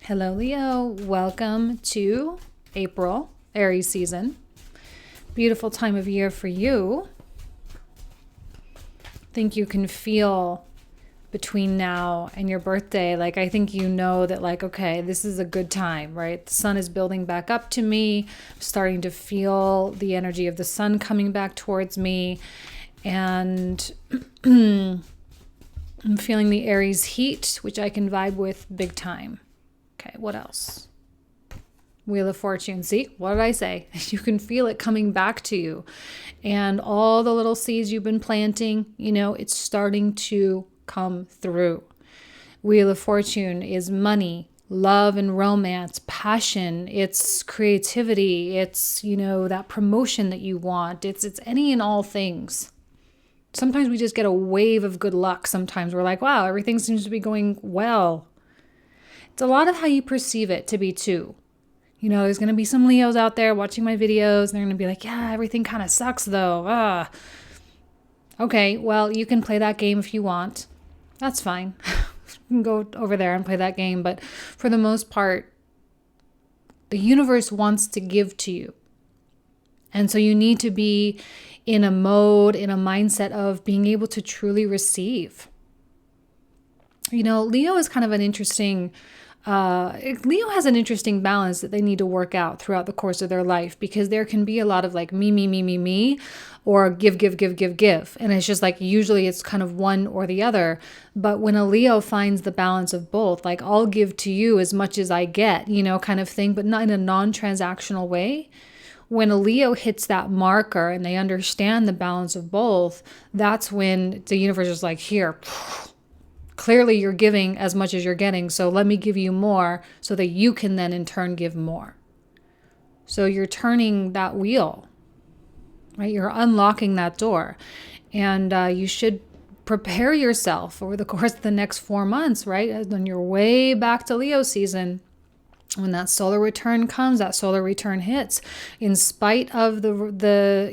Hello, Leo. Welcome to April, Aries season. Beautiful time of year for you. I think you can feel between now and your birthday, I think you know that, okay, this is a good time, right? The sun is building back up to me. I'm starting to feel the energy of the sun coming back towards me. And I'm feeling the Aries heat, which I can vibe with big time. Okay, what else? Wheel of Fortune. See, what did I say? You can feel it coming back to you. And all the little seeds you've been planting, it's starting to come through. Wheel of Fortune is money, love and romance, passion, it's creativity, it's, that promotion that you want. It's any and all things. Sometimes we just get a wave of good luck. Sometimes we're like, wow, everything seems to be going well. It's a lot of how you perceive it to be too. There's going to be some Leos out there watching my videos and they're going to be like, yeah, everything kind of sucks though. Okay, well, you can play that game if you want. That's fine. You can go over there and play that game. But for the most part, the universe wants to give to you. And so you need to be in a mode, in a mindset of being able to truly receive. Leo is kind of an interesting... Leo has an interesting balance that they need to work out throughout the course of their life, because there can be a lot of me, or give. And it's just usually it's kind of one or the other. But when a Leo finds the balance of both, I'll give to you as much as I get, kind of thing, but not in a non-transactional way. When a Leo hits that marker and they understand the balance of both, that's when the universe is like, here, clearly you're giving as much as you're getting, so let me give you more so that you can then in turn give more. So you're turning that wheel, right? You're unlocking that door. And you should prepare yourself over the course of the next 4 months, right? When you're way back to Leo season, when that solar return comes, that solar return hits, in spite of the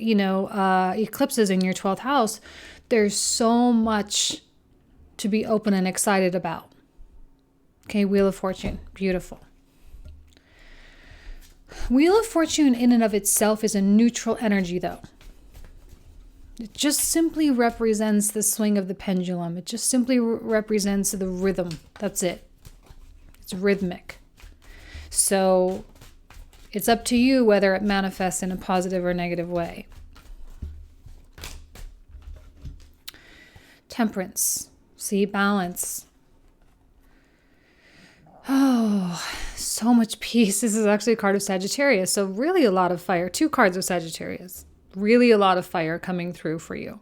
eclipses in your 12th house, there's so much to be open and excited about. Okay, Wheel of Fortune, beautiful. Wheel of Fortune in and of itself is a neutral energy though. It just simply represents the swing of the pendulum. It just simply represents the rhythm. That's it. It's rhythmic. So it's up to you whether it manifests in a positive or negative way. Temperance. See, balance. Oh, so much peace. This is actually a card of Sagittarius. So really a lot of fire. 2 cards of Sagittarius. Really a lot of fire coming through for you.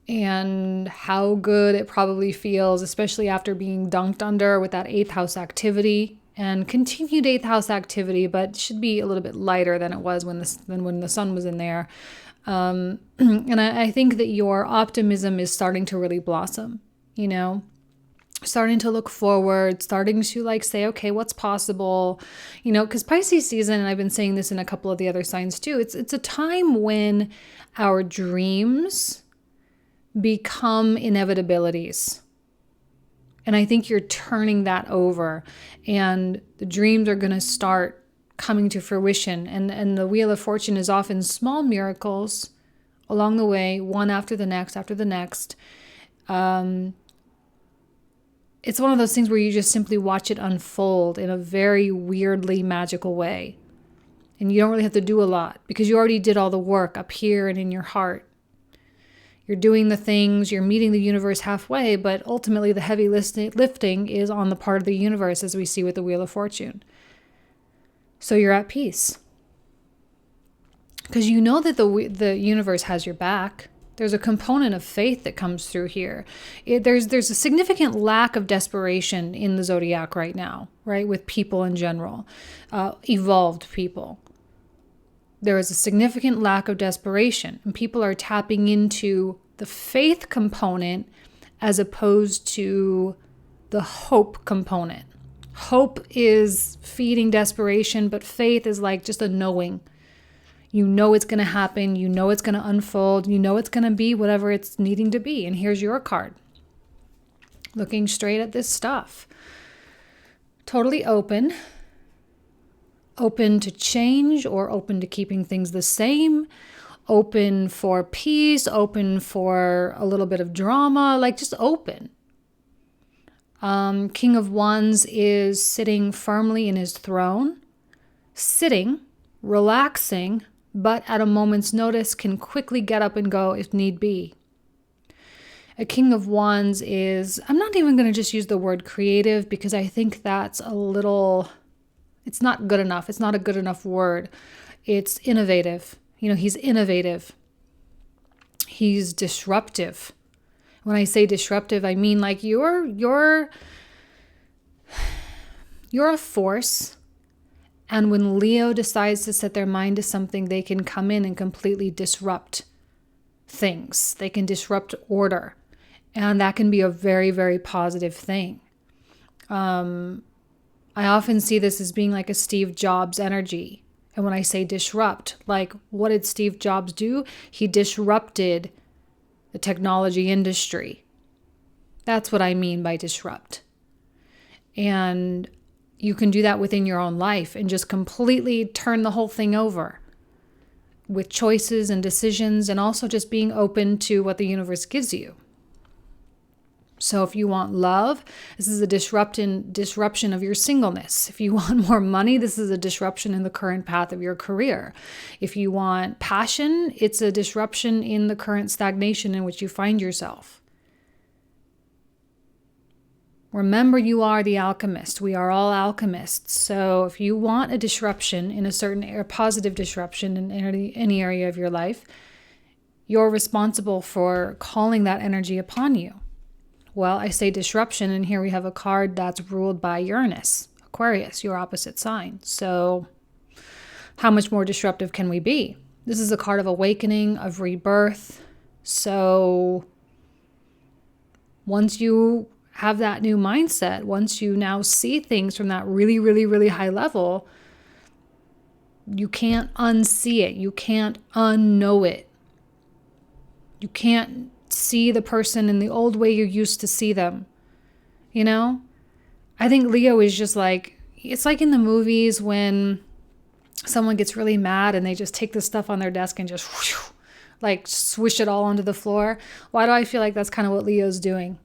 And how good it probably feels, especially after being dunked under with that 8th house activity and continued 8th house activity, but should be a little bit lighter than it was when the sun was in there. And I think that your optimism is starting to really blossom. Starting to look forward, starting to say, okay, what's possible, because Pisces season, and I've been saying this in a couple of the other signs too, it's a time when our dreams become inevitabilities. And I think you're turning that over, and the dreams are going to start coming to fruition. And the Wheel of Fortune is often small miracles along the way, one after the next, It's one of those things where you just simply watch it unfold in a very weirdly magical way. And you don't really have to do a lot because you already did all the work up here and in your heart. You're doing the things, you're meeting the universe halfway, but ultimately the heavy lifting is on the part of the universe, as we see with the Wheel of Fortune. So you're at peace. Because you know that the universe has your back. There's a component of faith that comes through here. There's a significant lack of desperation in the zodiac right now, right? With people in general, evolved people. There is a significant lack of desperation, and people are tapping into the faith component as opposed to the hope component. Hope is feeding desperation, but faith is just a knowing. You know it's going to happen. You know it's going to unfold. You know it's going to be whatever it's needing to be. And here's your card. Looking straight at this stuff. totally open to change or open to keeping things the same, open for peace, open for a little bit of drama, like just open. King of Wands is sitting firmly in his throne, sitting, relaxing, but at a moment's notice can quickly get up and go if need be. A King of Wands is, I'm not even going to just use the word creative because I think that's it's not good enough. It's not a good enough word. It's innovative. He's innovative. He's disruptive. When I say disruptive, I mean like you're a force. And when Leo decides to set their mind to something, they can come in and completely disrupt things. They can disrupt order. And that can be a very, very positive thing. I often see this as being like a Steve Jobs energy. And when I say disrupt, like what did Steve Jobs do? He disrupted the technology industry. That's what I mean by disrupt. And you can do that within your own life and just completely turn the whole thing over with choices and decisions, and also just being open to what the universe gives you. So if you want love, this is a disruption of your singleness. If you want more money, this is a disruption in the current path of your career. If you want passion, it's a disruption in the current stagnation in which you find yourself. Remember, you are the alchemist. We are all alchemists. So if you want a disruption in a certain positive disruption in any area of your life, you're responsible for calling that energy upon you. Well, I say disruption, and here we have a card that's ruled by Uranus, Aquarius, your opposite sign. So how much more disruptive can we be? This is a card of awakening, of rebirth. So once you have that new mindset, once you now see things from that really, really, really high level, you can't unsee it. You can't unknow it. You can't see the person in the old way you used to see them. I think Leo is just like, it's like in the movies when someone gets really mad and they just take the stuff on their desk and just like swish it all onto the floor. Why do I feel like that's kind of what Leo's doing?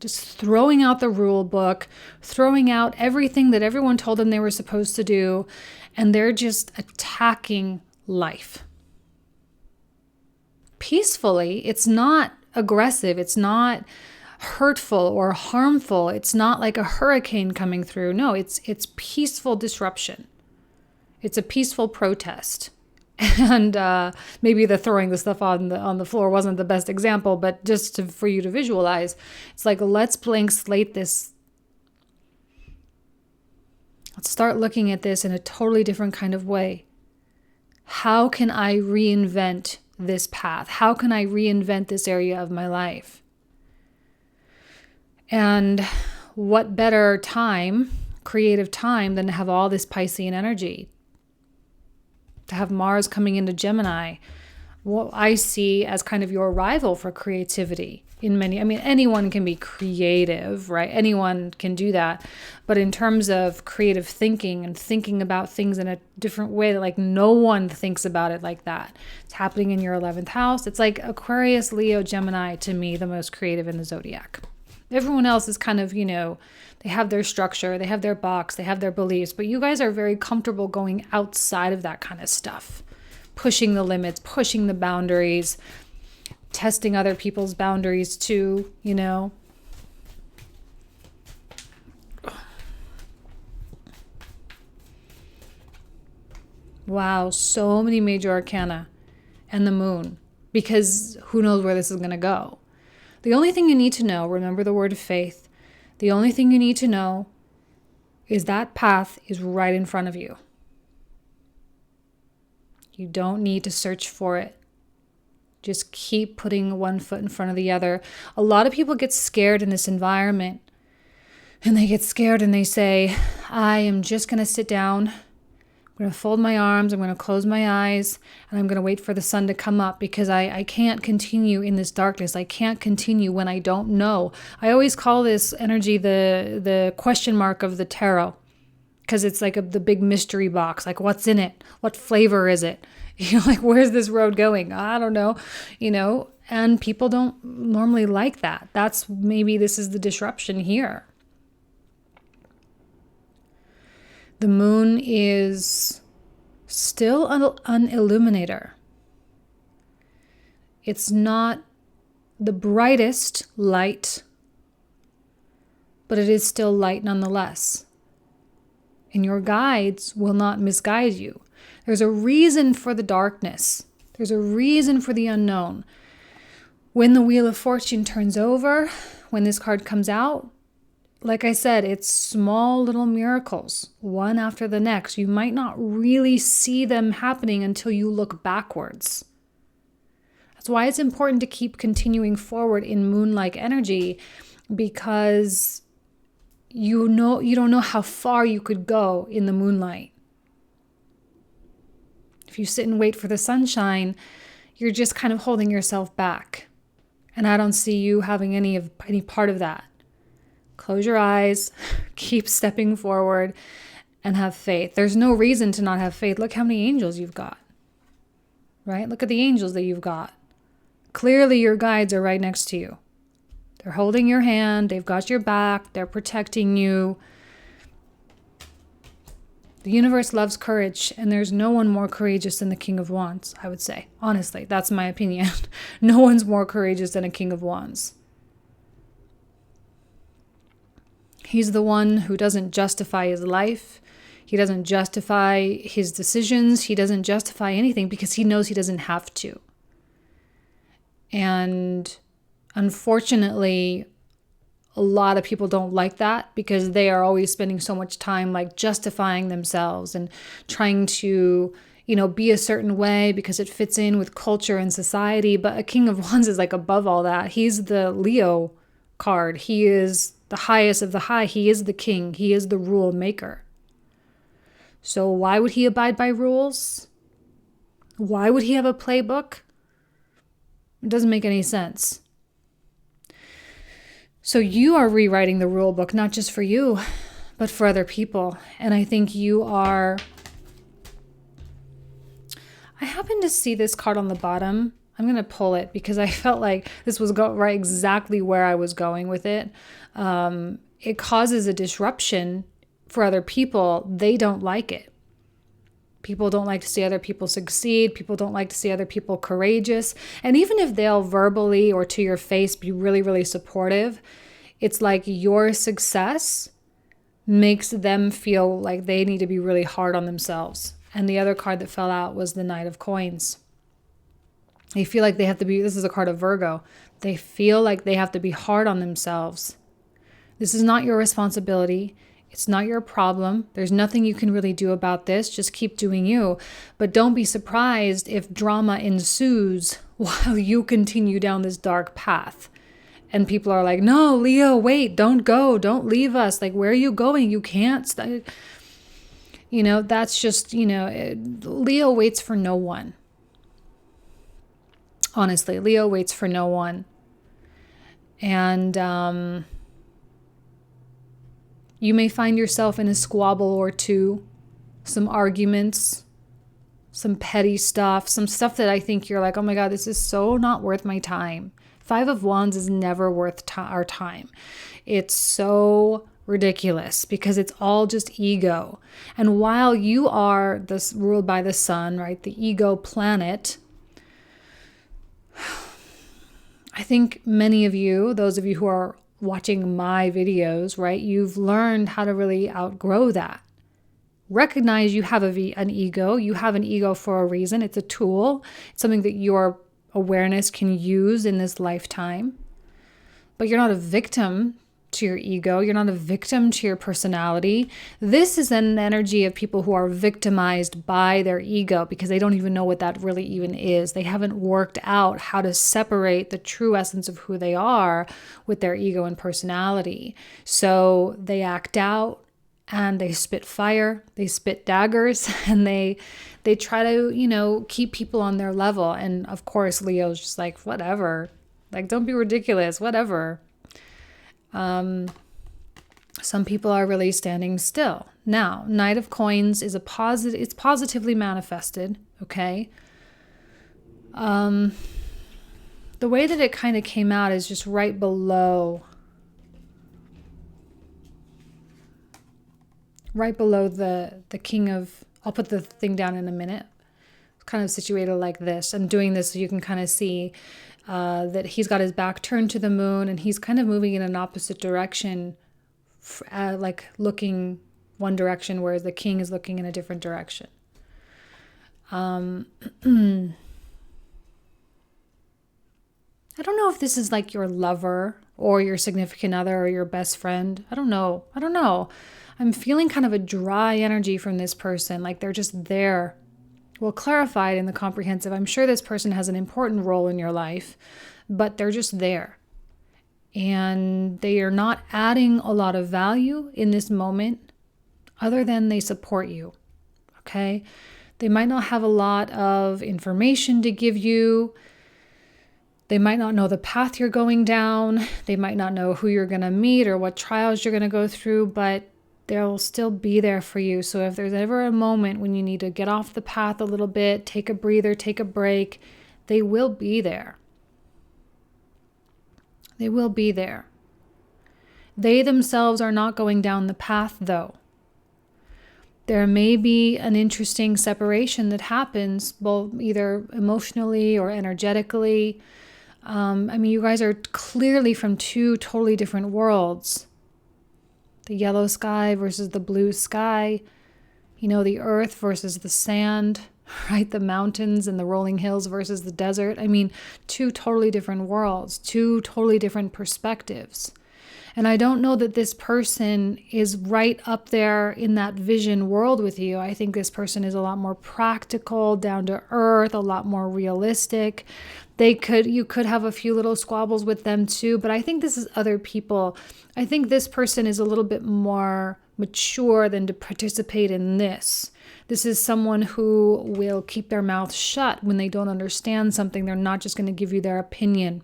Just throwing out the rule book, throwing out everything that everyone told them they were supposed to do, and they're just attacking life. Peacefully, it's not aggressive, it's not hurtful or harmful, it's not like a hurricane coming through. No, it's peaceful disruption. It's a peaceful protest. And maybe the throwing the stuff on the floor wasn't the best example, but just for you to visualize, it's like, let's blank slate this. Let's start looking at this in a totally different kind of way. How can I reinvent this path? How can I reinvent this area of my life? And what better time, creative time, than to have all this Piscean energy? To have Mars coming into Gemini, what I see as kind of your rival for creativity anyone can be creative, right? Anyone can do that. But in terms of creative thinking and thinking about things in a different way, like no one thinks about it like that. It's happening in your 11th house. It's like Aquarius, Leo, Gemini, to me, the most creative in the zodiac. Everyone else is kind of, they have their structure, they have their box, they have their beliefs, but you guys are very comfortable going outside of that kind of stuff, pushing the limits, pushing the boundaries, testing other people's boundaries too, Wow, so many major arcana and the moon, because who knows where this is going to go. The only thing you need to know, remember the word of faith, the only thing you need to know is that path is right in front of you. You don't need to search for it. Just keep putting one foot in front of the other. A lot of people get scared in this environment, and they get scared and they say, I am just going to sit down. I'm going to fold my arms. I'm going to close my eyes, and I'm going to wait for the sun to come up, because I can't continue in this darkness. I can't continue when I don't know. I always call this energy the question mark of the tarot, because it's like the big mystery box. Like, what's in it? What flavor is it? Like, where's this road going? I don't know, and people don't normally like that. Maybe this is the disruption here. The moon is still an illuminator. It's not the brightest light, but it is still light nonetheless. And your guides will not misguide you. There's a reason for the darkness. There's a reason for the unknown. When the Wheel of Fortune turns over, when this card comes out, like I said, it's small little miracles, one after the next. You might not really see them happening until you look backwards. That's why it's important to keep continuing forward in moon-like energy, because you don't know how far you could go in the moonlight. If you sit and wait for the sunshine, you're just kind of holding yourself back. And I don't see you having any part of that. Close your eyes, keep stepping forward, and have faith. There's no reason to not have faith. Look how many angels you've got, right? Look at the angels that you've got. Clearly your guides are right next to you. They're holding your hand. They've got your back. They're protecting you. The universe loves courage, and there's no one more courageous than the King of Wands, I would say. Honestly, that's my opinion. No one's more courageous than a King of Wands. He's the one who doesn't justify his life. He doesn't justify his decisions. He doesn't justify anything because he knows he doesn't have to. And unfortunately, a lot of people don't like that because they are always spending so much time like justifying themselves and trying to, be a certain way because it fits in with culture and society. But a King of Wands is like above all that. He's the Leo card. He is the highest of the high. He is the king. He is the rule maker. So why would he abide by rules? Why would he have a playbook? It doesn't make any sense. So you are rewriting the rule book, not just for you, but for other people. And I think I happen to see this card on the bottom. I'm going to pull it because I felt like this was right exactly where I was going with it. It causes a disruption for other people. They don't like it. People don't like to see other people succeed. People don't like to see other people courageous. And even if they'll verbally or to your face be really, really supportive, it's like your success makes them feel like they need to be really hard on themselves. And the other card that fell out was the Knight of Coins. They feel like they have to be, this is a card of Virgo. They feel like they have to be hard on themselves. This is not your responsibility. It's not your problem. There's nothing you can really do about this. Just keep doing you. But don't be surprised if drama ensues while you continue down this dark path. And people are like, no, Leo, wait, don't go. Don't leave us. Like, where are you going? You can't. That's just, Leo waits for no one. Honestly, Leo waits for no one. And you may find yourself in a squabble or two, some arguments, some petty stuff, some stuff that I think you're like, oh my God, this is so not worth my time. Five of Wands is never worth our time. It's so ridiculous because it's all just ego. And while you are this ruled by the sun, right, the ego planet, I think many of you, those of you who are watching my videos, right, you've learned how to really outgrow that. Recognize you have an ego. You have an ego for a reason. It's a tool. It's something that your awareness can use in this lifetime. But you're not a victim to your ego. You're not a victim to your personality. This is an energy of people who are victimized by their ego because they don't even know what that really even is. They haven't worked out how to separate the true essence of who they are with their ego and personality. So they act out and they spit fire, they spit daggers, and they try to, keep people on their level. And of course, Leo's just like, whatever, like, don't be ridiculous, whatever. Some people are really standing still. Now, Knight of Coins is it's positively manifested, okay? The way that it kind of came out is just right below the King of, I'll put the thing down in a minute. It's kind of situated like this. I'm doing this so you can kind of see that he's got his back turned to the moon, and he's kind of moving in an opposite direction, like looking one direction, whereas the king is looking in a different direction. I don't know if this is like your lover or your significant other or your best friend. I don't know. I'm feeling kind of a dry energy from this person, like they're just there. Well, clarified in the comprehensive, I'm sure this person has an important role in your life, but they're just there. And they are not adding a lot of value in this moment other than they support you, okay? They might not have a lot of information to give you. They might not know the path you're going down. They might not know who you're going to meet or what trials you're going to go through, but they'll still be there for you. So if there's ever a moment when you need to get off the path a little bit, take a breather, take a break, they will be there. They will be there. They themselves are not going down the path, though. There may be an interesting separation that happens, both either emotionally or energetically. You guys are clearly from two totally different worlds. The yellow sky versus the blue sky. The earth versus the sand, right? The mountains and the rolling hills versus the desert. Two totally different worlds, two totally different perspectives. And I don't know that this person is right up there in that vision world with you. I think this person is a lot more practical, down to earth, a lot more realistic. You could have a few little squabbles with them too, but I think this is other people. I think this person is a little bit more mature than to participate in this. This is someone who will keep their mouth shut when they don't understand something. They're not just going to give you their opinion.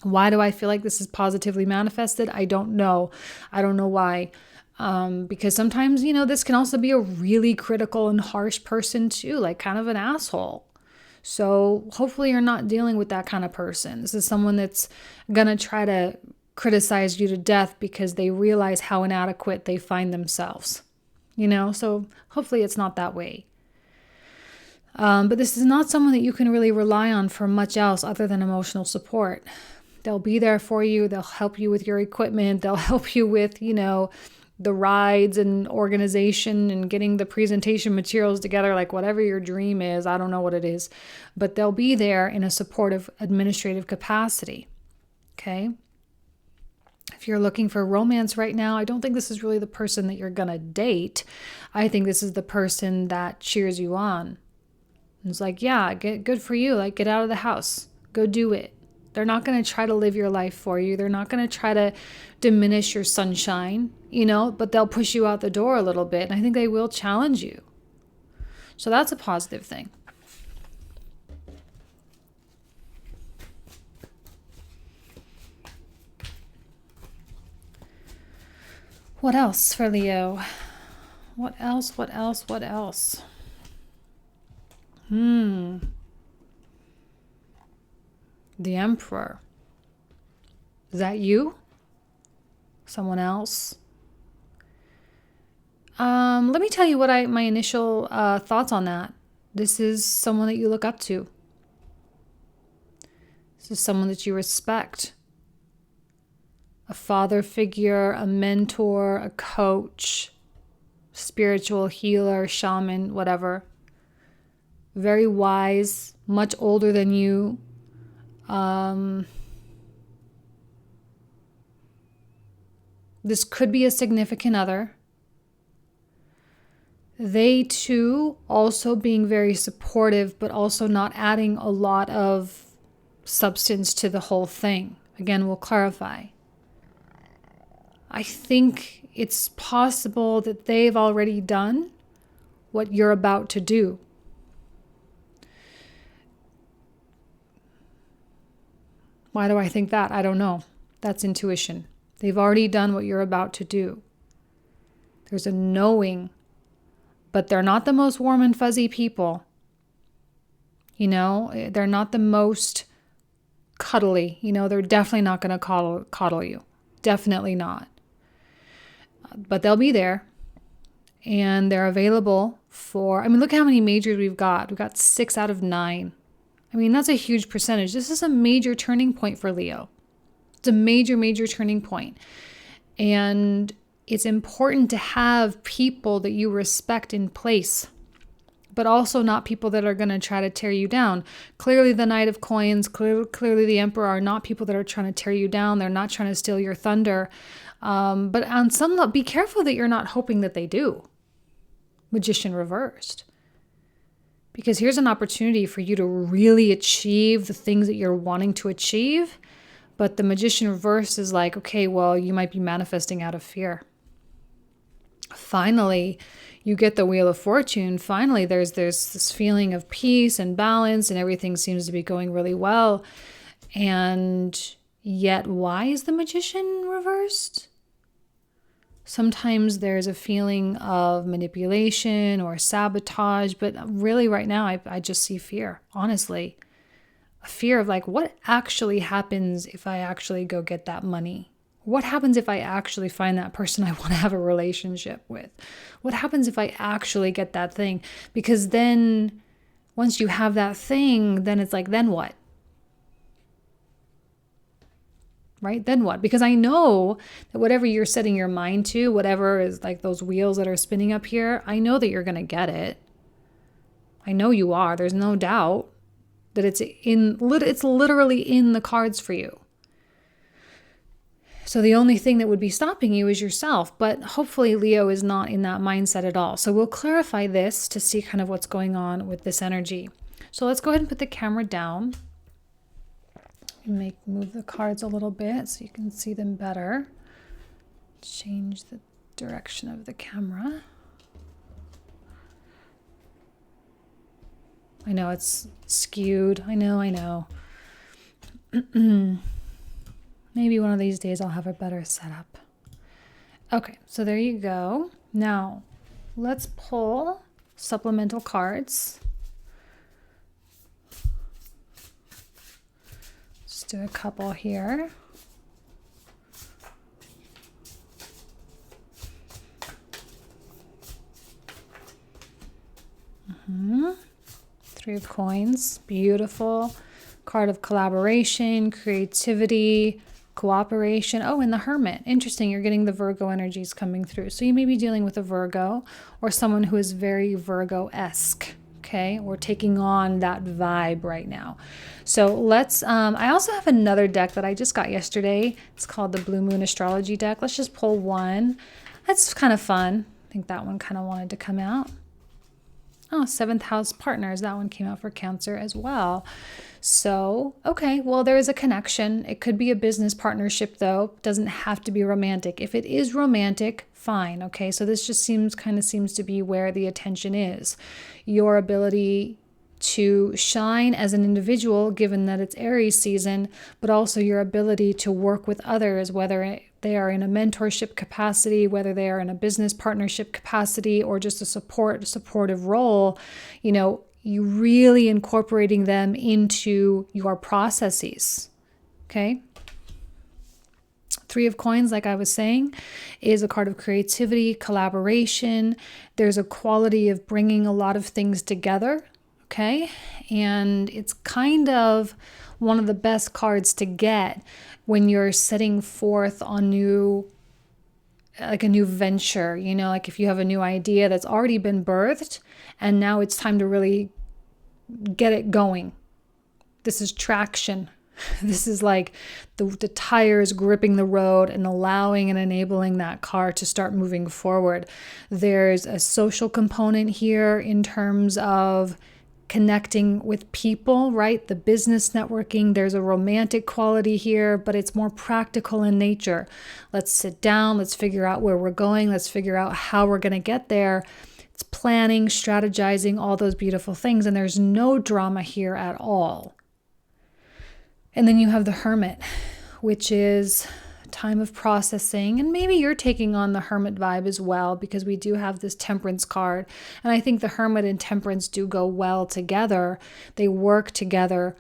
Why do I feel like this is positively manifested? I don't know. I don't know why. Because sometimes, this can also be a really critical and harsh person too, like kind of an asshole. So hopefully you're not dealing with that kind of person. This is someone that's going to try to criticize you to death because they realize how inadequate they find themselves. So hopefully it's not that way. But this is not someone that you can really rely on for much else other than emotional support. They'll be there for you. They'll help you with your equipment. They'll help you with, the rides and organization and getting the presentation materials together, like whatever your dream is. I don't know what it is, but they'll be there in a supportive administrative capacity. Okay. If you're looking for romance right now, I don't think this is really the person that you're going to date. I think this is the person that cheers you on. It's like, yeah, good for you. Like, get out of the house. Go do it. They're not going to try to live your life for you. They're not going to try to diminish your sunshine, but they'll push you out the door a little bit. And I think they will challenge you. So that's a positive thing. What else for Leo? What else? The Emperor. Is that you? Someone else? Let me tell you what my initial thoughts on that. This is someone that you look up to. This is someone that you respect. A father figure, a mentor, a coach, spiritual healer, shaman, whatever. Very wise, much older than you. This could be a significant other. They too also being very supportive, but also not adding a lot of substance to the whole thing. Again, we'll clarify. I think it's possible that they've already done what you're about to do. Why do I think that? I don't know. That's intuition. They've already done what you're about to do. There's a knowing, but they're not the most warm and fuzzy people. You know, they're not the most cuddly. You know, they're definitely not going to coddle you. Definitely not. But they'll be there. And they're available for, look how many majors we've got. We've got 6 out of 9. That's a huge percentage. This is a major turning point for Leo. It's a major, major turning point. And it's important to have people that you respect in place, but also not people that are going to try to tear you down. Clearly the Knight of Coins, clearly the Emperor are not people that are trying to tear you down. They're not trying to steal your thunder. But on some level, be careful that you're not hoping that they do. Magician reversed. Because here's an opportunity for you to really achieve the things that you're wanting to achieve. But the Magician reversed is like, okay, well, you might be manifesting out of fear. Finally, you get the Wheel of Fortune. Finally, there's this feeling of peace and balance, and everything seems to be going really well. And yet, why is the Magician reversed? Sometimes there's a feeling of manipulation or sabotage, but really right now I just see fear, honestly. A fear of like, what actually happens if I actually go get that money? What happens if I actually find that person I want to have a relationship with? What happens if I actually get that thing? Because then once you have that thing, then it's like, then what? Right? Then what? Because I know that whatever you're setting your mind to, whatever is like those wheels that are spinning up here, I know that you're going to get it. I know you are. There's no doubt that it's literally in the cards for you. So the only thing that would be stopping you is yourself. But hopefully Leo is not in that mindset at all. So we'll clarify this to see kind of what's going on with this energy. So let's go ahead and put the camera down. Move the cards a little bit so you can see them better. Change the direction of the camera. I know it's skewed. I know. Maybe one of these days I'll have a better setup. Okay, so there you go. Now, let's pull supplemental cards. Do a couple here. Three of Coins, beautiful. Card of collaboration, creativity, cooperation. Oh, and the Hermit. Interesting, you're getting the Virgo energies coming through. So you may be dealing with a Virgo or someone who is very Virgo-esque. Okay, we're taking on that vibe right now. So let's, I also have another deck that I just got yesterday. It's called the Blue Moon Astrology deck. Let's just pull one. That's kind of fun. I think that one kind of wanted to come out. Oh, 7th house partners. That one came out for Cancer as well. So, okay, well, there is a connection. It could be a business partnership, though. It doesn't have to be romantic. If it is romantic, fine. Okay, so this just seems to be where the attention is. Your ability to shine as an individual, given that it's Aries season, but also your ability to work with others, whether they are in a mentorship capacity, whether they are in a business partnership capacity, or just a supportive role, you really incorporating them into your processes. Okay. 3 of Coins, like I was saying, is a card of creativity, collaboration. There's a quality of bringing a lot of things together. Okay. And it's kind of one of the best cards to get when you're setting forth on a new venture, like if you have a new idea that's already been birthed and now it's time to really get it going. This is traction. This is like the tires gripping the road and allowing and enabling that car to start moving forward. There's a social component here in terms of connecting with people, right? The business networking, there's a romantic quality here, but it's more practical in nature. Let's sit down, let's figure out where we're going, let's figure out how we're going to get there. It's planning, strategizing, all those beautiful things, and there's no drama here at all. And then you have the Hermit, which is time of processing, and maybe you're taking on the Hermit vibe as well, because we do have this Temperance card, and I think the Hermit and Temperance do go well together. They work together.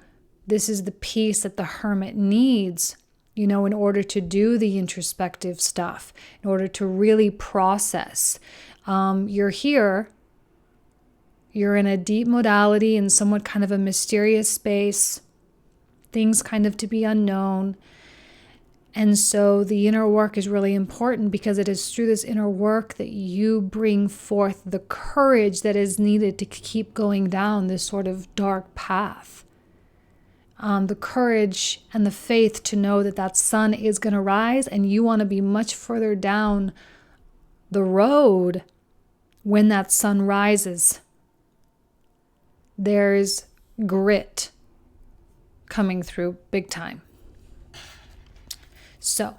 This is the piece that the Hermit needs, you know, in order to do the introspective stuff, in order to really process. You're here, you're in a deep modality, in somewhat kind of a mysterious space, things kind of to be unknown. And so the inner work is really important, because it is through this inner work that you bring forth the courage that is needed to keep going down this sort of dark path. The courage and the faith to know that that sun is going to rise, and you want to be much further down the road when that sun rises. There's grit coming through big time. So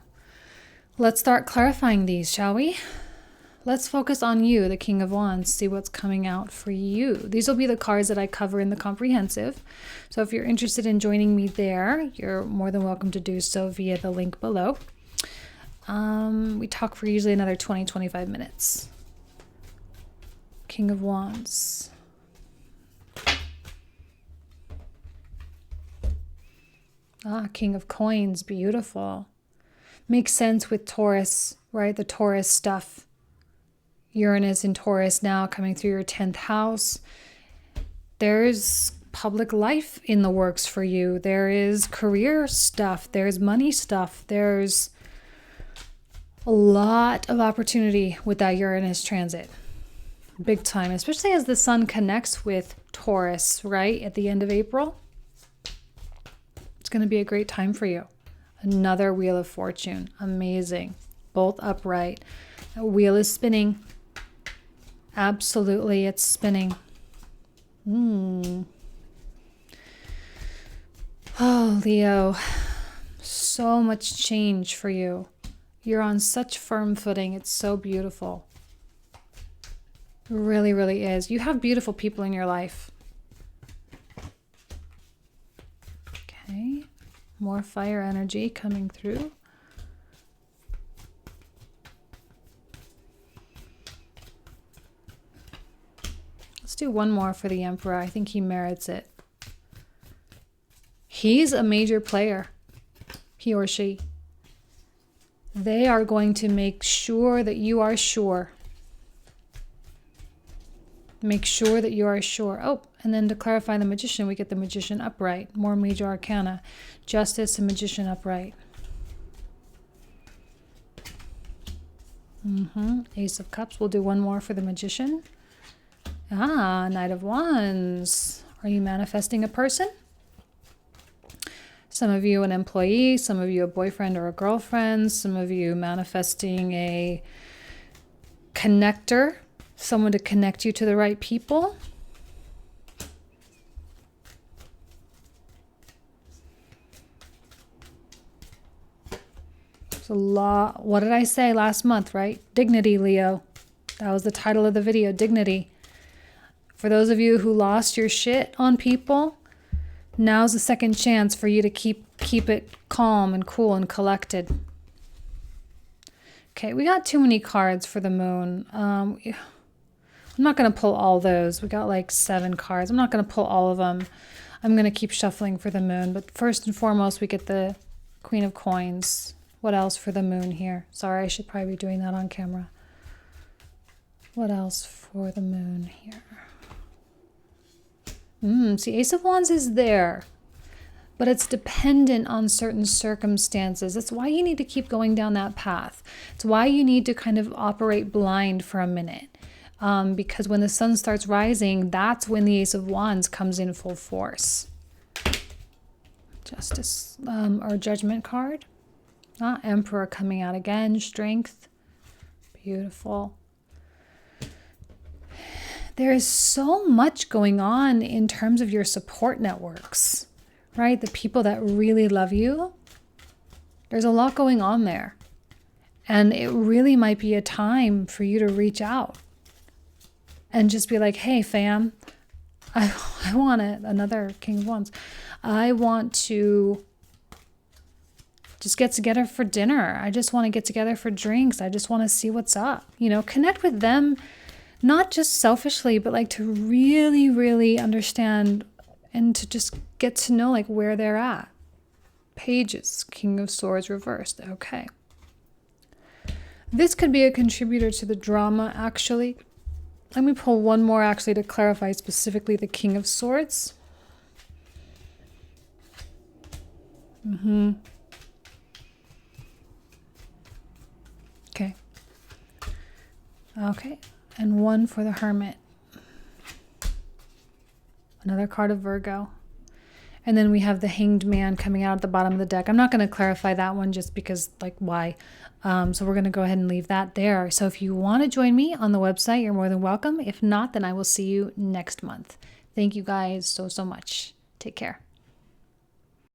let's start clarifying these, shall we? Let's focus on you, the King of Wands, see what's coming out for you. These will be the cards that I cover in the comprehensive. So if you're interested in joining me there, you're more than welcome to do so via the link below. We talk for usually another 20-25 minutes. King of Wands. King of Coins, beautiful. Makes sense with Taurus, right? The Taurus stuff. Uranus in Taurus now coming through your 10th house. There's public life in the works for you. There is career stuff. There's money stuff. There's a lot of opportunity with that Uranus transit. Big time, especially as the sun connects with Taurus, right? At the end of April. It's going to be a great time for you. Another Wheel of Fortune. Amazing. Both upright. The wheel is spinning. Absolutely, it's spinning. Oh, Leo. So much change for you. You're on such firm footing. It's so beautiful. It really, really is. You have beautiful people in your life. Okay. More fire energy coming through. Let's do one more for the Emperor. I think he merits it. He's a major player, he or she. They are going to make sure that you are sure. Make sure that you are sure. Oh, and then to clarify the Magician, we get the Magician upright. More major arcana. Justice and Magician upright. Ace of Cups. We'll do one more for the Magician. Knight of Wands. Are you manifesting a person? Some of you an employee, some of you a boyfriend or a girlfriend, some of you manifesting a connector, someone to connect you to the right people. It's a lot. What did I say last month, right? Dignity, Leo. That was the title of the video, Dignity. For those of you who lost your shit on people, now's the second chance for you to keep it calm and cool and collected. Okay, we got too many cards for the moon. I'm not going to pull all those. We got like 7 cards. I'm not going to pull all of them. I'm going to keep shuffling for the moon. But first and foremost, we get the Queen of Coins. What else for the moon here? Sorry, I should probably be doing that on camera. What else for the moon here? See, Ace of Wands is there, but it's dependent on certain circumstances. That's why you need to keep going down that path. It's why you need to kind of operate blind for a minute. Because when the sun starts rising, that's when the Ace of Wands comes in full force. Justice, or Judgment card. Emperor coming out again. Strength. Beautiful. there is so much going on in terms of your support networks, right? The people that really love you. There's a lot going on there. And it really might be a time for you to reach out and just be like, hey, fam, I want it. Another King of Wands. I want to just get together for dinner. I just want to get together for drinks. I just want to see what's up. Connect with them, not just selfishly, but like to really, really understand and to just get to know like where they're at. Pages, King of Swords reversed. Okay. This could be a contributor to the drama, actually. Let me pull one more, actually, to clarify specifically the King of Swords. Okay. Okay. And one for the Hermit. Another card of Virgo. And then we have the Hanged Man coming out at the bottom of the deck. I'm not going to clarify that one just because, like, why? So we're going to go ahead and leave that there. So if you want to join me on the website, you're more than welcome. If not, then I will see you next month. Thank you guys so much. Take care.